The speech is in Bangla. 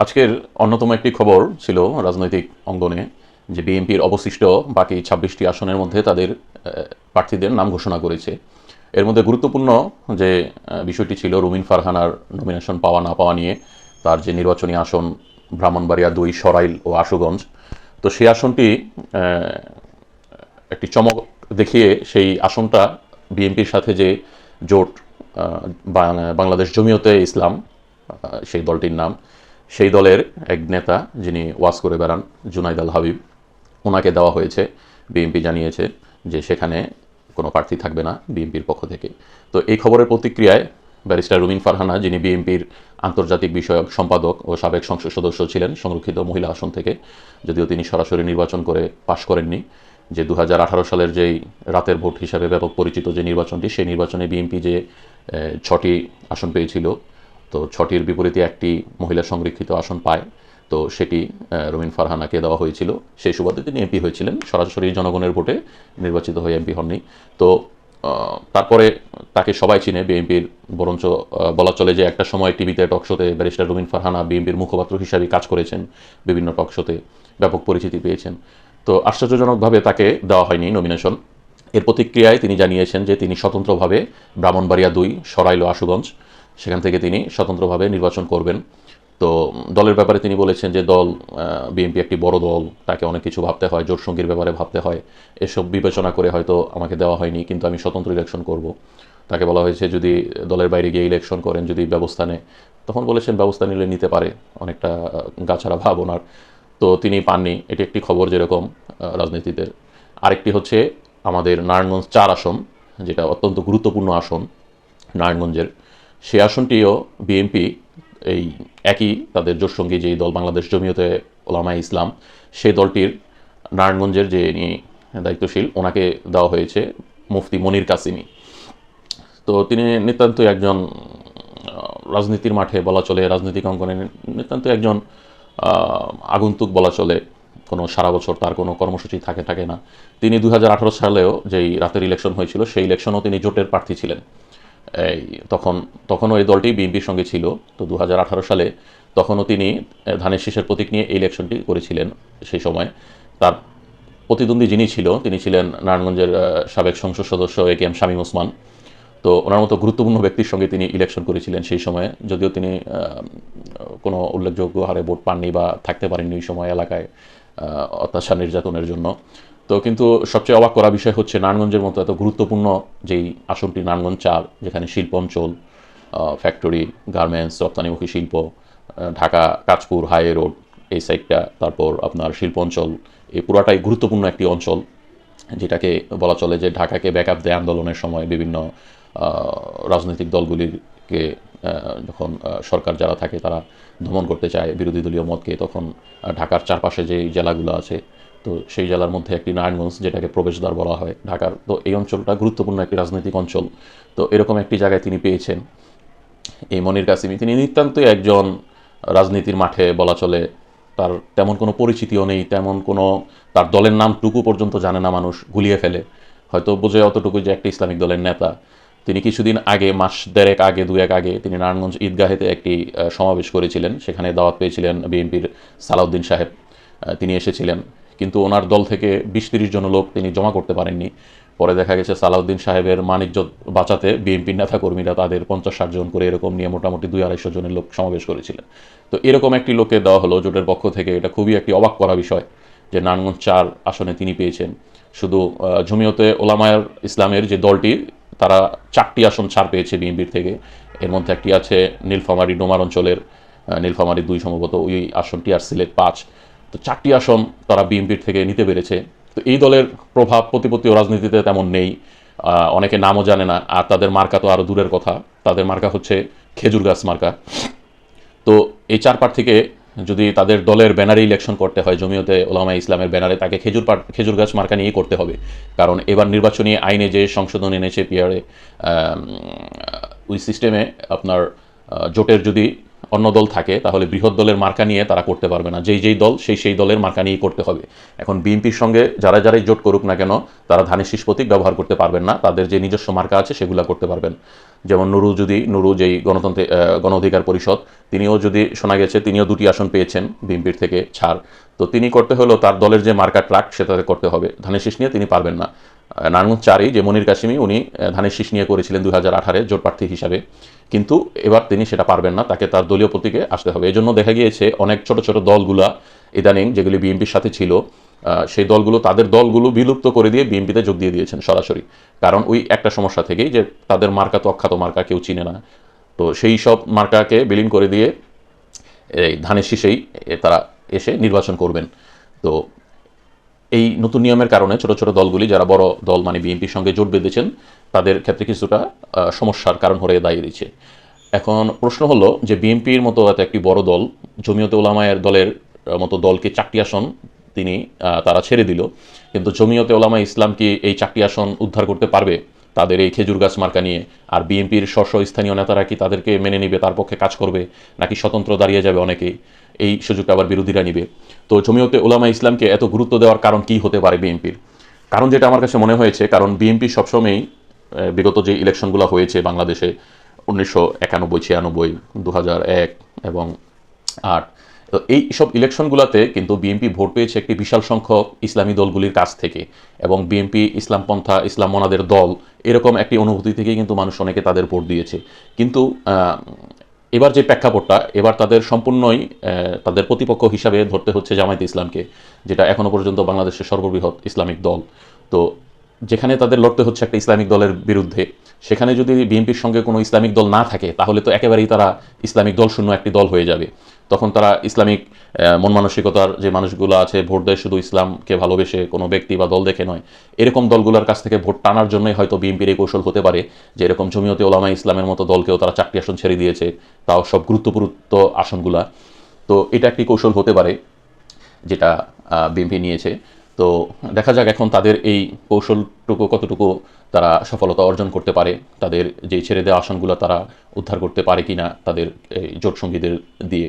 আজকের অন্যতম একটি খবর ছিল রাজনৈতিক অঙ্গনে যে বিএনপির অবশিষ্ট বাকি ২৬টি আসনের মধ্যে তাদের প্রার্থীদের নাম ঘোষণা করেছে। এর মধ্যে গুরুত্বপূর্ণ যে বিষয়টি ছিল রুমিন ফারহানার নমিনেশন পাওয়া না পাওয়া নিয়ে তার যে নির্বাচনী আসন ব্রাহ্মণবাড়িয়া ২, সরাইল ও আশুগঞ্জ। তো সেই আসনটি একটি চমক দেখিয়ে সেই আসনটা বিএনপির সাথে যে জোট বাংলাদেশ জমিয়তে ইসলাম, সেই দলটির নাম, সেই দলের এক নেতা যিনি ওয়াজ করে বেড়ান জুনাইদ আল হাবিব, ওনাকে দেওয়া হয়েছে। বিএনপি জানিয়েছে যে সেখানে কোনো প্রার্থী থাকবে না বিএনপির পক্ষ থেকে। তো এই খবরের প্রতিক্রিয়ায় ব্যারিস্টার রুমিন ফারহানা, যিনি বিএনপির আন্তর্জাতিক বিষয়ক সম্পাদক ও সাবেক সংসদ সদস্য ছিলেন সংরক্ষিত মহিলা আসন থেকে, যদিও তিনি সরাসরি নির্বাচন করে পাশ করেননি, যে ২০১৮ সালের যেই রাতের ভোট হিসাবে ব্যাপক পরিচিত যে নির্বাচনটি, সেই নির্বাচনে বিএনপি যে ৬টি আসন পেয়েছিল, তো ৬টির বিপরীতে একটি মহিলা সংরক্ষিত আসন পায়। তো সেটি রুমিন ফারহানাকে দেওয়া হয়েছিল। সেই সুবাদে তিনি এমপি হয়েছিলেন, সরাসরি জনগণের ভোটে নির্বাচিত হয়ে এমপি হননি। তো তারপরে তাকে সবাই চিনে বিএনপির, বরঞ্চ বলা চলে যে একটা সময় টিভিতে টকশোতে ব্যারিস্টার রুমিন ফারহানা বিএনপির মুখপাত্র হিসাবে কাজ করেছেন, বিভিন্ন টকশোতে ব্যাপক পরিচিতি পেয়েছেন। তো আশ্চর্যজনকভাবে তাকে দেওয়া হয়নি নমিনেশন। এর প্রতিক্রিয়ায় তিনি জানিয়েছেন যে তিনি স্বতন্ত্রভাবে ব্রাহ্মণবাড়িয়া ২, সরাইল ও আশুগঞ্জ, সেখান থেকে তিনি স্বতন্ত্রভাবে নির্বাচন করবেন। তো দলের ব্যাপারে তিনি বলেছেন যে দল, বিএনপি একটি বড় দল, তাকে অনেক কিছু ভাবতে হয়, জোট সঙ্গীর ব্যাপারে ভাবতে হয়, এসব বিবেচনা করে হয়তো আমাকে দেওয়া হয়নি, কিন্তু আমি স্বতন্ত্র ইলেকশন করব। তাকে বলা হয়েছে যদি দলের বাইরে গিয়ে ইলেকশন করেন, যদি ব্যবস্থা নেয়, তখন বলেছেন ব্যবস্থা নিলে নিতে পারে, অনেকটা গাছাড়া ভাব ওনার। তো তিনি পাননি, এটি একটি খবর যেরকম রাজনীতিতে। আরেকটি হচ্ছে আমাদের নারায়ণগঞ্জ ৪ আসন, যেটা অত্যন্ত গুরুত্বপূর্ণ আসন নারায়ণগঞ্জের। সে আসনটিও বিএনপি এই একই তাদের জোটসঙ্গী যেই দল বাংলাদেশ জমিয়তে ওলামায়ে ইসলাম, সেই দলটির নারায়ণগঞ্জের যে দায়িত্বশীল, ওনাকে দেওয়া হয়েছে মুফতি মনির কাসিমি। তো তিনি নিতান্ত একজন রাজনীতির মাঠে বলা চলে, রাজনৈতিক অঙ্গনে নিতান্ত একজন আগন্তুক বলা চলে। কোনো সারা বছর তার কোনো কর্মসূচি থাকে না। তিনি ২০১৮ সালেও যেই রাতের ইলেকশন হয়েছিল, সেই ইলেকশনও তিনি জোটের প্রার্থী ছিলেন। এই তখনও এই দলটি বিএনপির সঙ্গে ছিল। তো ২০১৮ সালে তখনও তিনি ধানের শীষের প্রতীক নিয়ে এই ইলেকশনটি করেছিলেন। সেই সময় তার প্রতিদ্বন্দ্বী যিনি ছিল, তিনি ছিলেন নারায়ণগঞ্জের সাবেক সংসদ সদস্য এ.কে.এম. শামীম ওসমান। তো ওনার মতো গুরুত্বপূর্ণ ব্যক্তির সঙ্গে তিনি ইলেকশন করেছিলেন সেই সময়ে, যদিও তিনি কোনো উল্লেখযোগ্য হারে ভোট পাননি বা থাকতে পারেননি ওই সময় এলাকায় অত্যাচার নির্যাতনের জন্য। তো কিন্তু সবচেয়ে অবাক করা বিষয় হচ্ছে নারায়ণগঞ্জের মতো এত গুরুত্বপূর্ণ যেই আসনটি নারায়ণগঞ্জ ৪, যেখানে শিল্প অঞ্চল, ফ্যাক্টরি, গার্মেন্টস, রপ্তানিমুখী শিল্প, ঢাকা কাঁচপুর হাইওয়ে রোড এই সাইডটা, তারপর আপনার শিল্প অঞ্চল, এই পুরাটাই গুরুত্বপূর্ণ একটি অঞ্চল, যেটাকে বলা চলে যে ঢাকাকে ব্যাকআপ দেয় আন্দোলনের সময় বিভিন্ন রাজনৈতিক দলগুলিকে, যখন সরকার যারা থাকে তারা দমন করতে চায় বিরোধী দলীয় মতকে, তখন ঢাকার চারপাশে যে জেলাগুলো আছে, তো সেই জেলার মধ্যে একটি নারায়ণগঞ্জ, যেটাকে প্রবেশদ্বার বলা হয় ঢাকার। তো এই অঞ্চলটা গুরুত্বপূর্ণ একটি রাজনৈতিক অঞ্চল। তো এরকম একটি জায়গায় তিনি পেয়েছেন এই মনির কাসিমি। তিনি নিতান্তই একজন রাজনীতির মাঠে বলা চলে, তার তেমন কোনো পরিচিতিও নেই, তেমন কোনো, তার দলের নামটুকু পর্যন্ত জানে না মানুষ, গুলিয়ে ফেলে, হয়তো বোঝে অতটুকু যে একটা ইসলামিক দলের নেতা। তিনি কিছুদিন আগে, মাস দেড়েক আগে, দুয়েক আগে, তিনি নারায়ণগঞ্জ ঈদগাহেতে একটি সমাবেশ করেছিলেন, সেখানে দাওয়াত পেয়েছিলেন বিএনপির সালাউদ্দিন সাহেব, তিনি এসেছিলেন। কিন্তু ওনার দল থেকে ২০-৩০ জন লোক তিনি জমা করতে পারেননি। পরে দেখা গেছে সালাউদ্দিন সাহেবের মান-ইজ্জত বাঁচাতে বিএনপির নেতাকর্মীরা তাদের ৫০-৬০ জন করে এরকম নিয়ে মোটামুটি ২০০-২৫০ জনের লোক সমাবেশ করেছিলেন। তো এরকম একটি লোককে দেওয়া হলো জোটের পক্ষ থেকে। এটা খুবই একটি অবাক করা বিষয় যে নারায়ণগঞ্জ ৪ আসনে তিনি পেয়েছেন। শুধু জমিয়তে ওলামায়ে ইসলামের যে দলটি, তারা ৪টি আসন ছাড় পেয়েছে বিএনপির থেকে। এর মধ্যে একটি আছে নীলফামারী ডোমার অঞ্চলের, নীলফামারী ২ সম্ভবত ওই আসনটি, আর সিলেট ৫। তো ৪টি আসন তারা বিএনপির থেকে নিতে পেরেছে। তো এই দলের প্রভাব প্রতিপত্তি ও রাজনীতিতে তেমন নেই, অনেকে নামও জানে না। আর তাদের মার্কা তো আরও দূরের কথা, তাদের মার্কা হচ্ছে খেজুর গাছ মার্কা। তো এই ৪ প্রার্থীকে যদি তাদের দলের ব্যানারে ইলেকশন করতে হয়, জমিয়তে ওলামায়ে ইসলামের ব্যানারে, তাকে খেজুর গাছ মার্কা নিয়েই করতে হবে। কারণ এবার নির্বাচনী আইনে যে সংশোধন এনেছে পিআরে, ওই সিস্টেমে আপনার জোটের যদি অন্য দল থাকে তাহলে বৃহৎ দলের মার্কা নিয়ে তারা করতে পারবে না, যেই দল সেই দলের মার্কা নিয়েই করতে হবে। এখন বিএনপির সঙ্গে যারাই জোট করুক না কেন তারা ধানের শীষ প্রতীক ব্যবহার করতে পারবেন না, তাদের যে নিজস্ব মার্কা আছে সেগুলো করতে পারবেন। যেমন নুরু যেই গণ অধিকার পরিষদ, তিনিও যদি শোনা গেছে তিনিও 2টি আসন পেয়েছেন বিএনপির থেকে ছাড়, তো তিনি করতে হলেও তার দলের যে মার্কা ট্রাক সেটাতে করতে হবে, ধানের শীষ নিয়ে তিনি পারবেন না। নারায়ণগঞ্জ 4 যে মনির কাশিমি উনি ধানের শীষ নিয়ে করেছিলেন 2018-এ জোট প্রার্থী হিসাবে, কিন্তু এবার তিনি সেটা পারবেন না, তাকে তার দলীয় প্রতীকে আসতে হবে। এই জন্য দেখা গিয়েছে অনেক ছোট ছোট দলগুলা ইদানিং যেগুলি বিএনপির সাথে ছিল সেই দলগুলো তাদের দলগুলো বিলুপ্ত করে দিয়ে বিএনপিতে যোগ দিয়ে দিয়েছেন সরাসরি, কারণ ওই একটা সমস্যা থেকেই যে তাদের মার্কা তো অখ্যাত মার্কা, কেউ চিনে না, তো সেই সব মার্কাকে বিলীন করে দিয়ে এই ধানের শীষেই তারা এসে নির্বাচন করবেন। তো এই নতুন নিয়মের কারণে ছোট ছোট দলগুলি যারা বড় দল মানে বিএনপির সঙ্গে জোট বেঁধেছেন তাদের ক্ষেত্রে কিছুটা সমস্যার কারণ হয়ে দাঁড়িয়েছে। এখন প্রশ্ন হলো যে বিএনপির মতো এত একটি বড় দল, জমিয়তে উলামায়ের দলের মতো দলকে 4টি আসন তারা ছেড়ে দিল, কিন্তু জমিয়তে উলামা ইসলাম কি এই 4টি আসন উদ্ধার করতে পারবে তাদের এই খেজুর গাছ মার্কা নিয়ে? আর বিএনপির স্থানীয় নেতারা কি তাদেরকে মেনে নিবে, তার পক্ষে কাজ করবে, নাকি স্বতন্ত্র দাঁড়িয়ে যাবে অনেকেই, এই সুযোগটা আবার বিরোধীরা নিবে? তো জমিয়তে উলামা ইসলামকে এত গুরুত্ব দেওয়ার কারণ কি হতে পারে বিএনপির? কারণ যেটা আমার কাছে মনে হয়েছে, কারণ বিএনপি সবসময়ই বিগত যে ইলেকশনগুলো হয়েছে বাংলাদেশে 1991, 96, 2001 এবং 8, তো এই সব ইলেকশনগুলোতে কিন্তু বিএনপি ভোট পেয়েছে একটি বিশাল সংখ্যক ইসলামী দলগুলির কাছ থেকে, এবং বিএনপি ইসলামপন্থা ইসলাম মনাদের দল এরকম একটি অনুভূতি থেকেই কিন্তু মানুষ অনেকে তাদের ভোট দিয়েছে। কিন্তু এবার যে প্রেক্ষাপটটা, এবার তাদের সম্পূর্ণই তাদের প্রতিপক্ষ হিসাবে ধরতে হচ্ছে জামায়াতে ইসলামকে, যেটা এখনও পর্যন্ত বাংলাদেশের সর্ববৃহৎ ইসলামিক দল। তো যেখানে তাদের লড়তে হচ্ছে একটা ইসলামিক দলের বিরুদ্ধে, সেখানে যদি বিএনপির সঙ্গে কোনো ইসলামিক দল না থাকে তাহলে তো একেবারেই তারা ইসলামিক দল শূন্য একটি দল হয়ে যাবে। তখন তারা ইসলামিক মন মানসিকতার যে মানুষগুলো আছে, ভোট দেয় শুধু ইসলামকে ভালোবেসে, কোনো ব্যক্তি বা দল দেখে নয়, এরকম দলগুলোর কাছ থেকে ভোট টানার জন্যই হয়তো বিএনপির এই কৌশল হতে পারে যে এরকম জমিয়তে উলামা ইসলামের মতো দলকেও তারা 4টি আসন ছেড়ে দিয়েছে, তাও সব গুরুত্বপূর্ণ আসনগুলা। তো এটা একটি কৌশল হতে পারে যেটা বিএনপি নিয়েছে। তো দেখা যাক এখন তাদের এই কৌশলটুকু কতটুকু তারা সফলতা অর্জন করতে পারে, তাদের যে ছেড়ে দেওয়া আসনগুলো তারা উদ্ধার করতে পারে কিনা তাদের এই জোট সঙ্গীদের দিয়ে।